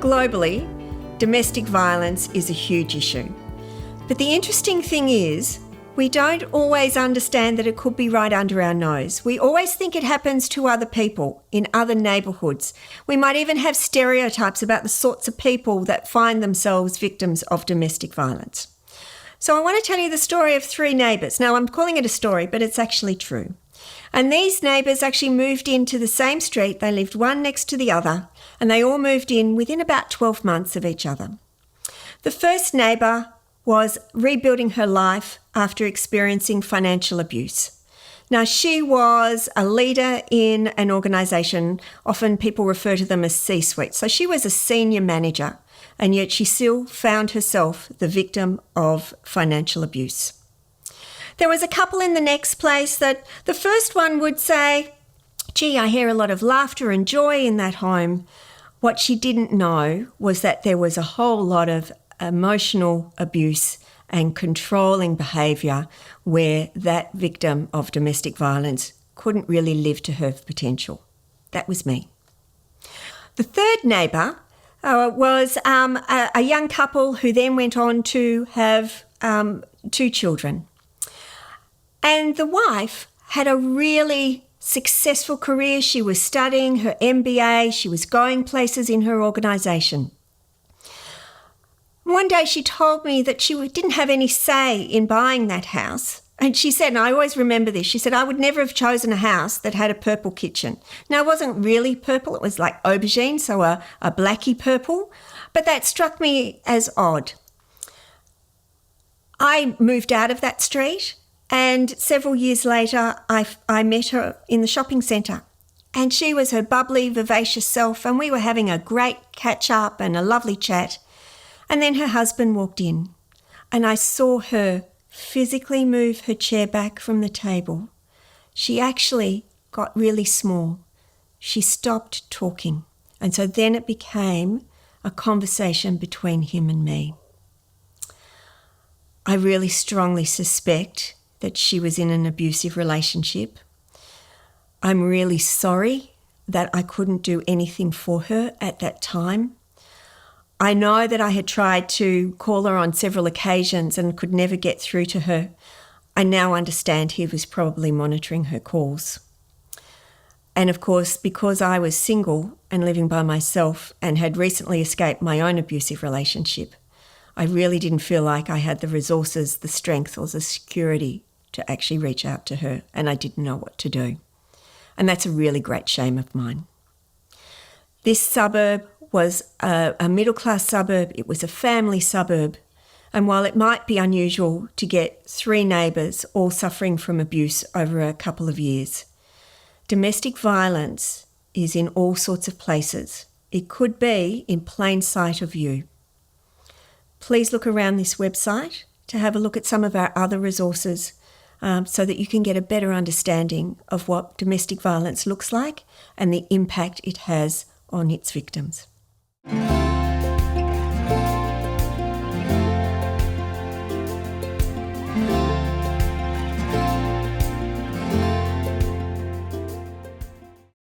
globally, domestic violence is a huge issue. But the interesting thing is, we don't always understand that it could be right under our nose. We always think it happens to other people in other neighbourhoods. We might even have stereotypes about the sorts of people that find themselves victims of domestic violence. So I want to tell you the story of 3 neighbours. Now, I'm calling it a story, but it's actually true. And these neighbours actually moved into the same street. They lived one next to the other, and they all moved in within about 12 months of each other. The first neighbour was rebuilding her life after experiencing financial abuse. Now, she was a leader in an organisation. Often people refer to them as C-suite. So she was a senior manager, and yet she still found herself the victim of financial abuse. There was a couple in the next place that the first one would say, gee, I hear a lot of laughter and joy in that home. What she didn't know was that there was a whole lot of emotional abuse and controlling behaviour where that victim of domestic violence couldn't really live to her potential. That was me. The third neighbour was a young couple who then went on to have 2 children. And the wife had a really successful career. She was studying her MBA. She was going places in her organisation. One day she told me that she didn't have any say in buying that house. And she said, and I always remember this, she said, I would never have chosen a house that had a purple kitchen. Now, it wasn't really purple. It was like aubergine, so a blackie purple. But that struck me as odd. I moved out of that street, and several years later, I met her in the shopping centre. And she was her bubbly, vivacious self, and we were having a great catch-up and a lovely chat. And then her husband walked in, and I saw her physically move her chair back from the table. She actually got really small. She stopped talking. And so then it became a conversation between him and me. I really strongly suspect that she was in an abusive relationship. I'm really sorry that I couldn't do anything for her at that time. I know that I had tried to call her on several occasions and could never get through to her. I now understand he was probably monitoring her calls. And of course, because I was single and living by myself and had recently escaped my own abusive relationship, I really didn't feel like I had the resources, the strength or the security to actually reach out to her, and I didn't know what to do. And that's a really great shame of mine. This suburb was a middle-class suburb. It was a family suburb. And while it might be unusual to get 3 neighbours all suffering from abuse over a couple of years, domestic violence is in all sorts of places. It could be in plain sight of you. Please look around this website to have a look at some of our other resources so that you can get a better understanding of what domestic violence looks like and the impact it has on its victims.